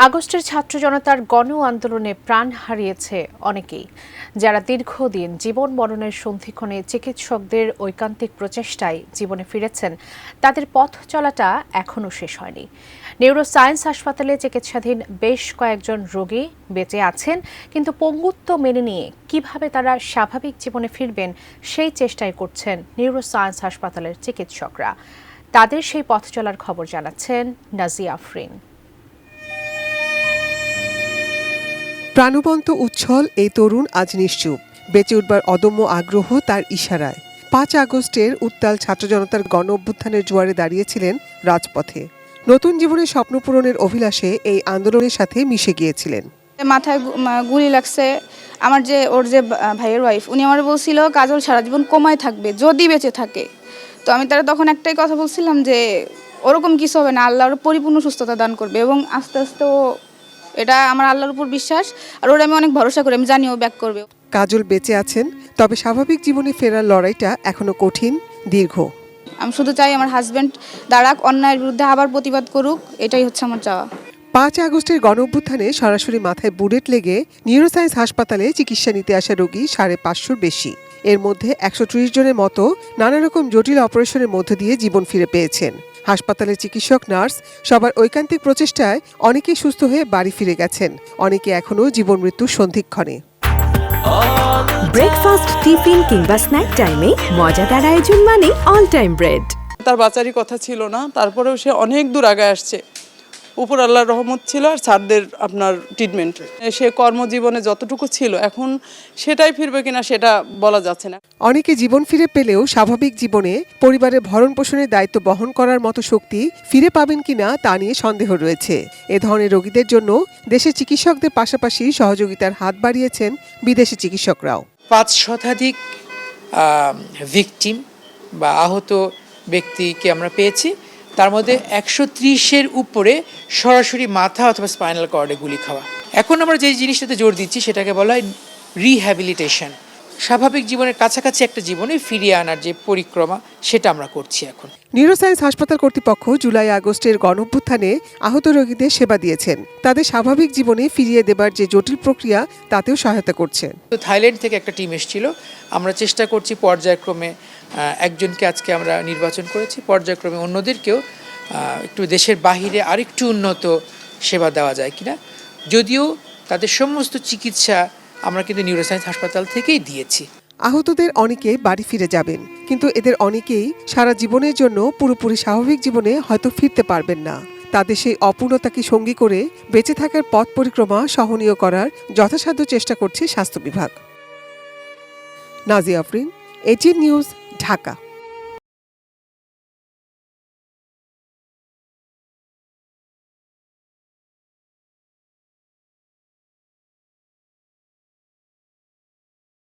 আগস্টের ছাত্র জনতার গণ আন্দোলনে প্রাণ হারিয়েছে অনেকেই, যারা দীর্ঘদিন জীবন মরণের সন্ধিক্ষণে চিকিৎসকদের ঐকান্তিক প্রচেষ্টায় জীবনে ফিরেছেন, তাদের পথ চলাটা এখনও শেষ হয়নি। নিউরোসায়েন্স হাসপাতালে চিকিৎসাধীন বেশ কয়েকজন রোগী বেঁচে আছেন, কিন্তু পঙ্গুত্ব মেনে নিয়ে কিভাবে তারা স্বাভাবিক জীবনে ফিরবেন সেই চেষ্টাই করছেন নিউরোসায়েন্স হাসপাতালের চিকিৎসকরা। তাদের সেই পথ চলার খবর জানাচ্ছেন নাজিয়া আফরিন। প্রাণবন্ত উচ্ছল এই তরুণ আজ নিশ্চুপ, বেঁচে উঠবার অদম্য আগ্রহ তার ইশারায় ৫ আগস্টের উত্তাল ছাত্র জনতার গণ অভ্যুত্থানের জোয়ারে দাঁড়িয়েছিলেন রাজপথে। নতুন জীবনের স্বপ্ন পূরণের অভিলাষে এই আন্দোলনের সাথে মিশে গিয়েছিলেন। মাথায় গুলি লাগছে। আমার ওর যে ভাইয়ের ওয়াইফ, উনি আমার বলছিল কাজল সারা জীবন কোমায় থাকবে যদি বেঁচে থাকে। তো আমি তারা তখন একটাই কথা বলছিলাম যে ওরকম কিছু হবে না, আল্লাহ ওর পরিপূর্ণ সুস্থতা দান করবে। এবং আস্তে আস্তে এটা আমার আল্লাহর উপর বিশ্বাস, আর ওর আমি অনেক ভরসা করি, আমি জানি ও ব্যাক করবে। কাজল বেঁচে আছেন, তবে স্বাভাবিক জীবনে ফেরার লড়াইটা এখনো কঠিন, দীর্ঘ। আমি শুধু চাই আমার হাজব্যান্ড দাঁড়াক, অন্যায়ের বিরুদ্ধে আবার প্রতিবাদ করুক, এটাই হচ্ছে আমার চাওয়া। ৫ আগস্টের গণ অভ্যুত্থানে সরাসরি মাথায় বুলেট লেগে নিউরোসায়েন্স হাসপাতালে চিকিৎসা নিতে আসা রোগী ৫৫০র বেশি। এর মধ্যে ১৩০ জনের মতো নানা রকম জটিল অপারেশনের মধ্য দিয়ে জীবন ফিরে পেয়েছেন। হাসপাতালের চিকিৎসক, নার্স সবার ঐকান্তিক প্রচেষ্টায় অনেকেই সুস্থ হয়ে বাড়ি ফিরে গেছেন, অনেকে এখনও জীবন মৃত্যুর সন্ধিক্ষণে। ব্রেকফাস্ট, টিফিন কিংবা স্ন্যাক টাইমে মজাদার আয়োজন মানে অল টাইম ব্রেড। তার বাঁচারই কথা ছিল না, তারপরেও সে অনেক দূর আগে আসছে। উপর আল্লাহর রহমত ছিল আর স্যারদের আপনার ট্রিটমেন্ট। সে কর্মজীবনে যতটুকু ছিল এখন সেটাই ফিরবে কিনা সেটা বলা যাচ্ছে না। অনেকে জীবন ফিরে পেলেও স্বাভাবিক জীবনে পরিবারের ভরণ পোষণের দায়িত্ব বহন করার মতো শক্তি ফিরে পাবেন কিনা তা নিয়ে সন্দেহ রয়েছে। এ ধরনের রোগীদের জন্য দেশের চিকিৎসকদের পাশাপাশি সহযোগিতার হাত বাড়িয়েছেন বিদেশি চিকিৎসকরাও। ৫ শতাধিক ভিকটিম বা আহত ব্যক্তিকে আমরা পেয়েছি, তার মধ্যে ১৩০-এর উপরে সরাসরি মাথা অথবা স্পাইনাল কর্ডে গুলি খাওয়া। এখন আমরা যে জিনিসটাতে জোর দিচ্ছি সেটাকে বলা হয় রিহ্যাবিলিটেশন। স্বাভাবিক জীবনের কাছাকাছি একটা জীবনে ফিরিয়ে আনার যে পরিক্রমা, সেটা আমরা করছি এখন। নিউরোসায়েন্স হাসপাতাল কর্তৃপক্ষ জুলাই আগস্টের গণ অভ্যুত্থানে আহত রোগীদের সেবা দিয়েছেন, তাদের স্বাভাবিক জীবনে ফিরিয়ে দেবার যে জটিল প্রক্রিয়া তাতেও সহায়তা করছে। তো থাইল্যান্ড থেকে একটা টিম এসেছিল, আমরা চেষ্টা করছি পর্যায়ক্রমে একজনকে আজকে আমরা নির্বাচন করেছি, পর্যায়ক্রমে অন্যদেরকেও একটু দেশের বাহিরে আরেকটু উন্নত সেবা দেওয়া যায় কিনা। যদিও তাদের সমস্ত চিকিৎসা আমরা কিন্তু নিউরোসায়েন্স হাসপাতাল থেকেই দিয়েছি। আহতদের অনেকে বাড়ি ফিরে যাবেন, কিন্তু এদের অনেকেই সারা জীবনের জন্য পুরোপুরি স্বাভাবিক জীবনে হয়তো ফিরতে পারবেন না। তাদের সেই অপূর্ণতাকে সঙ্গী করে বেঁচে থাকার পথ পরিক্রমা সহনীয় করার যথাসাধ্য চেষ্টা করছে স্বাস্থ্য বিভাগ। Nazia Afrin, ATN news, Dhaka.